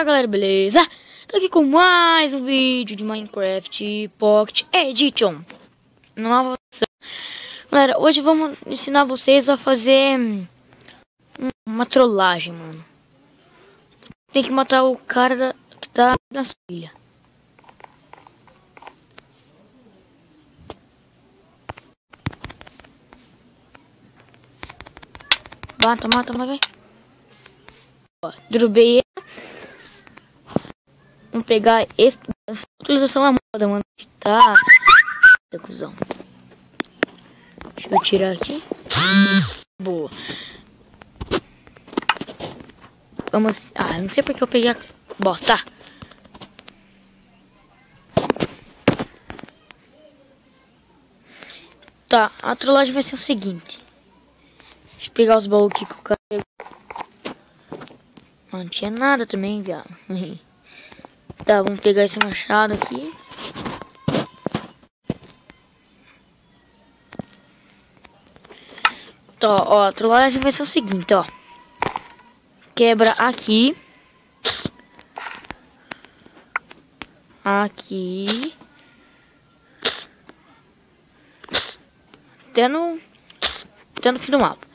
Fala galera, beleza? Tô aqui com mais um vídeo de Minecraft Pocket Edition. Nova versão. Galera, hoje vamos ensinar vocês a fazer uma trollagem, mano. Tem que matar o cara que tá na sua ilha. Mata, vai. Ó, derrubei ele. Vamos pegar esse. Essa utilização é moda, mano. Tá. Cuzão. Deixa eu tirar aqui. Boa. Vamos. Ah, não sei porque eu peguei a bosta. Tá, a trollagem vai ser o seguinte. Deixa eu pegar os baús aqui que o cara pegou. Não tinha nada também, viado. Tá, vamos pegar esse machado aqui. Tá, ó, a trollagem vai ser o seguinte, ó. Quebra aqui. Aqui. Até no fim do mapa.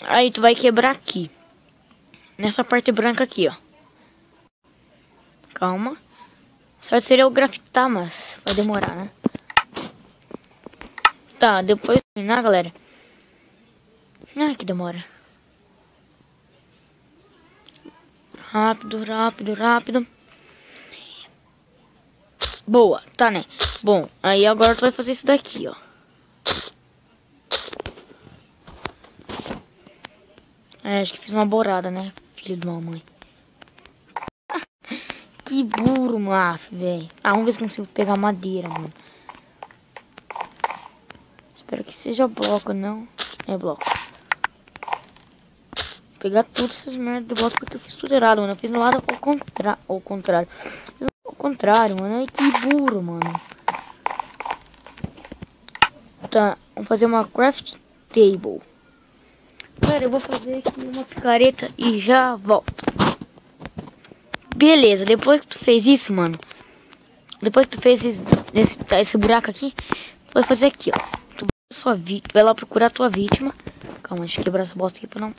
Aí tu vai quebrar aqui. Nessa parte branca aqui, ó. Calma. Certo seria o grafitar, mas vai demorar, né? Tá, depois de terminar, galera. Ah, que demora. Rápido. Boa, tá, né? Bom, aí agora tu vai fazer isso daqui, ó. É, acho que fiz uma borada, né? Filho de uma mãe. Que burro, maf, velho. Ah, vamos ver se consigo pegar madeira, mano. Espero que seja bloco, não. É bloco. Vou pegar todas essas merdas de bloco porque eu fiz tudo errado, mano. Eu fiz no lado ao contrário. Fiz ao contrário, mano. Ai, que burro, mano. Tá, vamos fazer uma craft table. Cara, eu vou fazer aqui uma picareta e já volto. Beleza, depois que tu fez isso, mano. Depois que tu fez esse buraco aqui, tu vai fazer aqui, ó. Tu vai lá procurar a tua vítima. Calma, deixa eu quebrar essa bosta aqui pra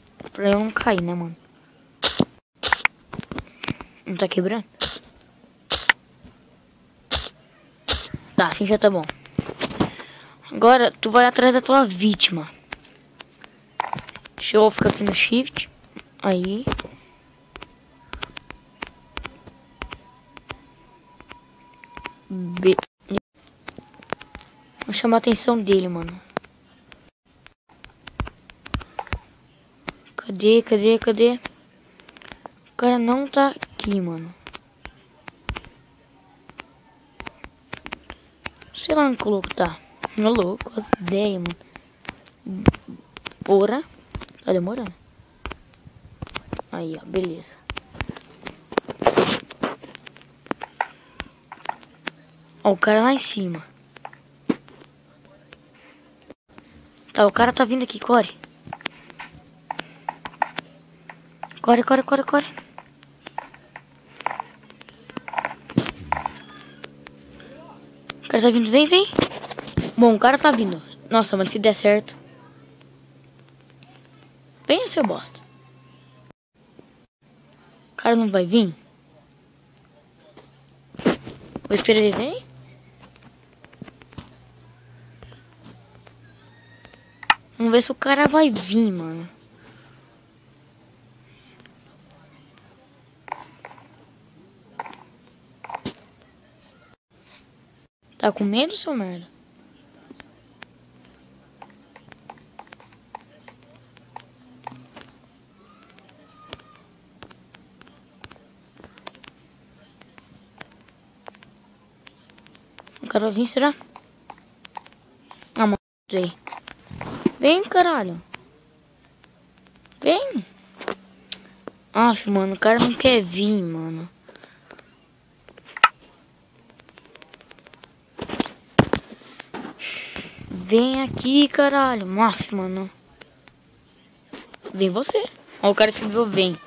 eu não cair, né, mano. Não tá quebrando? Tá, assim já tá bom. Agora, tu vai atrás da tua vítima. Deixa eu ficar aqui no shift. Aí. Vou chamar a atenção dele, mano. Cadê? O cara não tá aqui, mano. Sei lá onde que o louco tá. Não louco, as ideias, mano. Porra. Tá demorando. Aí, ó, beleza. Ó, o cara lá em cima. Tá, o cara tá vindo aqui, corre. Corre. O cara tá vindo, vem. Bom, o cara tá vindo. Nossa, mas se der certo. Venha, seu bosta. O cara não vai vir? Vou esperar ele vir. Vamos ver se o cara vai vir, mano. Tá com medo, seu merda? O cara vai vir, será? Ah, mano, aí. Vem, caralho. Vem. Aff, mano, o cara não quer vir, mano. Vem aqui, caralho. Aff, mano. Vem você. Ó, o cara escreveu vem.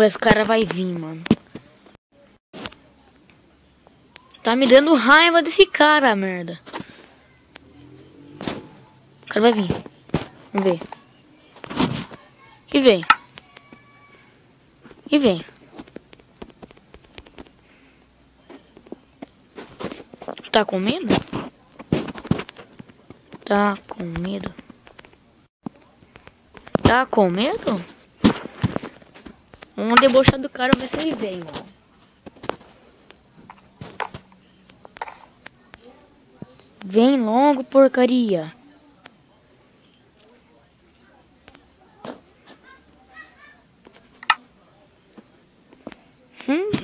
Esse cara vai vir, mano. Tá me dando raiva desse cara, merda. O cara vai vir. Vamos ver. E vem. E vem. Tá com medo? Tá com medo? Tá com medo? Vamos debochar do cara, ver se ele vem, mano. Vem logo, porcaria.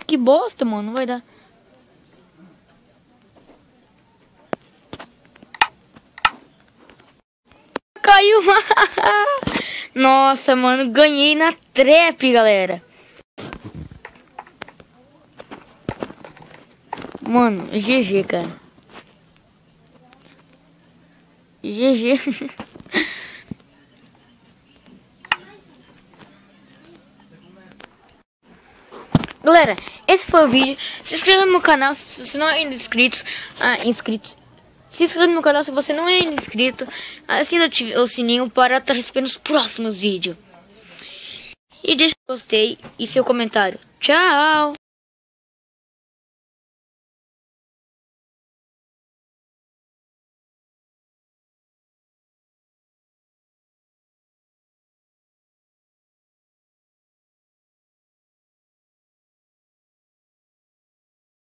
Que bosta, mano. Não vai dar. Caiu. Nossa, mano. Ganhei na trap, galera. Mano, GG, cara. GG. Galera, esse foi o vídeo. Se inscreva no meu canal se você não é ainda inscrito. Se inscreva no meu canal se você não é ainda inscrito. Assina o sininho para estar recebendo os próximos vídeos. E deixa o gostei e seu comentário. Tchau!